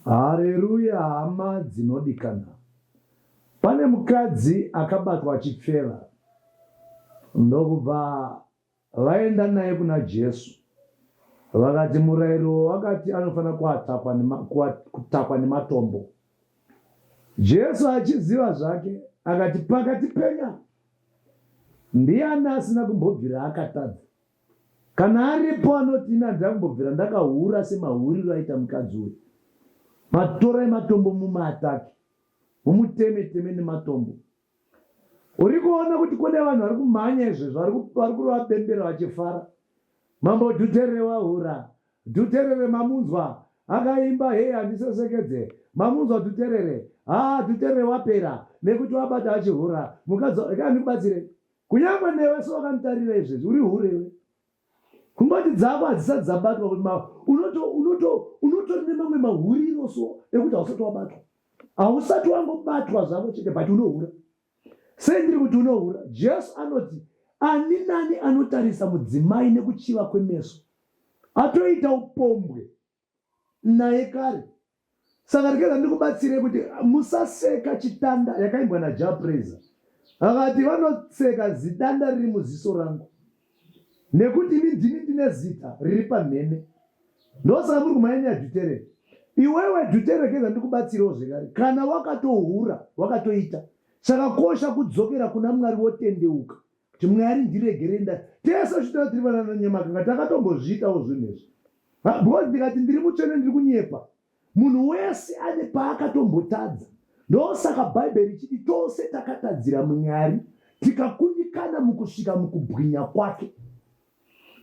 Haleluya, hama dzinodikana. Pane mukadzi akabatwa achipfera. Ndokubva vaenda naye kuna Jesu. Vakati murayiro wakati anofanira kutakwa nematombo. Jesu achiziva zvake akati pakati penyu ndiani asina kumbobvira akatadza. Kana aripo anoti ina ndakumbobvira ndakahura semahuriro aita mukadzi uyu. Matorai matombo mumaataki, mumuteme nematombo. Uri kuona kuti kune vanhu vari kumhanya izvezvo, vari kurova bembera vachifara. Mambo Dhuterere wahura, Dhuterere mamunzwa, akaimba hei handisesekedze. Mamunzwa Dhuterere, Dhuterere wapera, nekuti wabata achihura. Mukadzi akanibatsire. Kunyangwe newe so wakanitarira izvezvo, uri hurewe. Kumbati dzako hadzisati dzabatwa kuti unotori nemamwe mahuriro so ekuti hausati wabatwa. Hausati wangobatwa zvako chete but unohura. Sei ndiri kuti unohura? Jesu anoti ani nani anotarisa mudzimai nekuchiva kwemeso atoita upombwe naye kare. Saka ndikeza ndikubatsire kuti musaseka chitanda yakaimbwa naJapreza. Akati vanoseka zidanda riri muziso rangu. Nekuti ndini ndine zita riri pamhene. Ndosaka muri kumhanya Dhuterere. Iwewe Dhuterere keza ndikubatsirewo zvekare. Kana wakatohura, wakatoita, chakakosha kudzokera kuna Mwari wotendeuka. Kuti Mwari ndiregerenda. Tese zvitira tiri vana naNyamakanga takatombozviitawo zvinhu izvi. Because ndikati ndiri mutsvene ndiri kunyepa. Munhu wese ane paakatombotadza. Ndosaka Bhaibheri richiti tose takatadzira Mwari tikakundikana mukusvika mukubwinya kwake.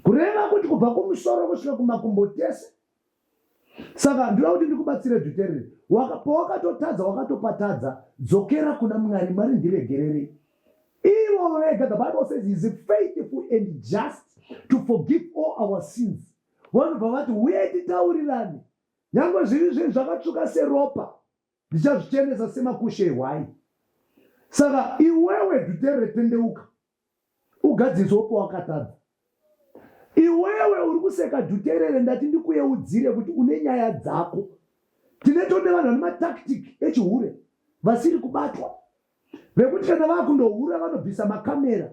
Kureva kuti kubva kumusoro kusvika kumakumbo tese. Saka ndinoda kuti ndikubatsire Dhuterere. Pawakatotadza wakatopatadza, dzokera kuna Mwari, Mwari ndiregerere. Ivo vega, the Bible says he is faithful and just to forgive all our sins. Vanhu vavati uye titaurirane. Nyangwe zviri zvinhu zvakatsvuka seropa, ndichazvichenesa semakushe ehwai. Saka iwewe Dhuterere tendeuka. Ugadziriswa pawakatadza. Iwewe uri kuseka Dhuterere ndati ndikuyeudzire kuti une nyaya dzako. Tinetone vanhu vane matactic echihure vasiri kubatwa. Vekuti kana vakundohura vanobvisa makamera,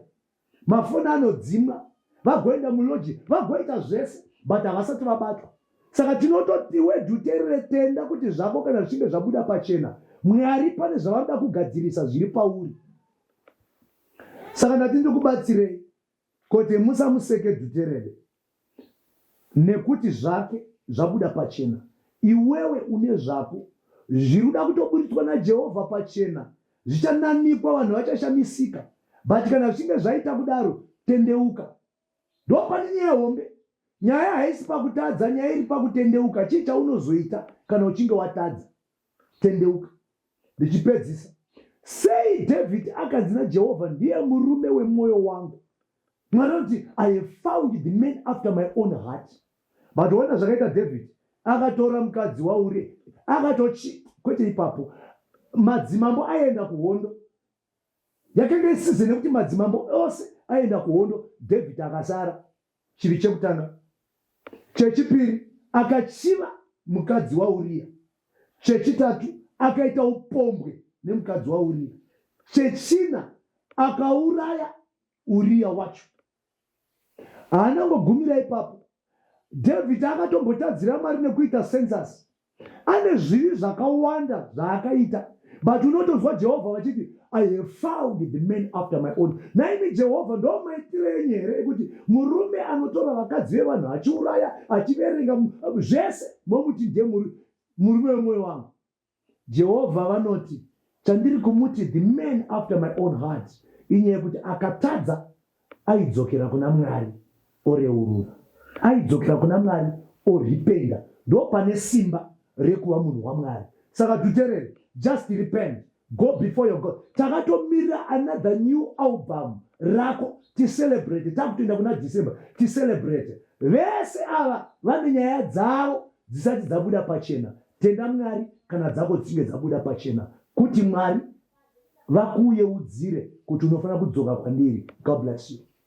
mafoni anodzimwa, vagoenda muloji, vagoita zvese, but havasati vabatwa. Saka tinototi iwe Dhuterere tenda kuti zvako kana zvichinge zvabuda pachena, Mwari pane zvavanoda kugadzirisa zviri pauri. Saka ndati ndikubatsirei kuti musamuseke Dhuterere. Nekuti zvake zvabuda pachena. Iwewe une zvako zviruda kutoburitswa naJehovha pachena. Zvichananikwa vanhu vachashamisika. But kana zvichinge zvaita kudaro, tendeuka. Ndopane nyaya hombe. Nyaya haisi pakutadza, nyaya iri pakutendeuka. Chii chaunozoita kana uchinge watadza? Tendeuka. Ndichipedzisa. Sei David akanzi naJehovha ndiye murume wemwoyo wangu. Mwari anoti I have found the man after my own heart. But wona zvakaita David, akatora mukadzi waUria, kwete ipapo. Madzimambo aenda kuhondo. Yakanga isize nekuti madzimambo ose aenda kuhondo, David akasara. Chiri chekutanga. Chechipiri, akachiva mukadzi waUria. Chechitatu, akaita upombwe nemukadzi waUria. Chechina, akauraya Uria wacho. Anangogumira ipapo. David akatombotadzira Mwari nekuita census. Ane zvivi zvakawanda zvaakaita. But unotozwa Jehovha vachiti I have found the man after my own. Naimi Jehovha ndo maitire nyere kuti murume anotora vakadzi vevanhu achiuraya achiverenga zvese momuti ndiye murume wemwoyo wangu. Jehovha vanoti chandiri kumuti the man after my own heart. Inyaya kuti akatadza aidzokera kuna Mwari oreurura. Aidzokera kuna Mwari oripenda. Ndo pane simba rekuva munhu waMwari. Saka Dhuterere, just repent. Go before your God. Takatomira another new album rako celebrate. Takutoenda kuna December celebrate. Vese ava vane nyaya dzavo dzisati dzabuda pachena. Tenda Mwari kana dzako dzinge dzabuda pachena. Kuti Mwari vakuyeudzire kuti unofanira kudzoka kwandiri. God bless you.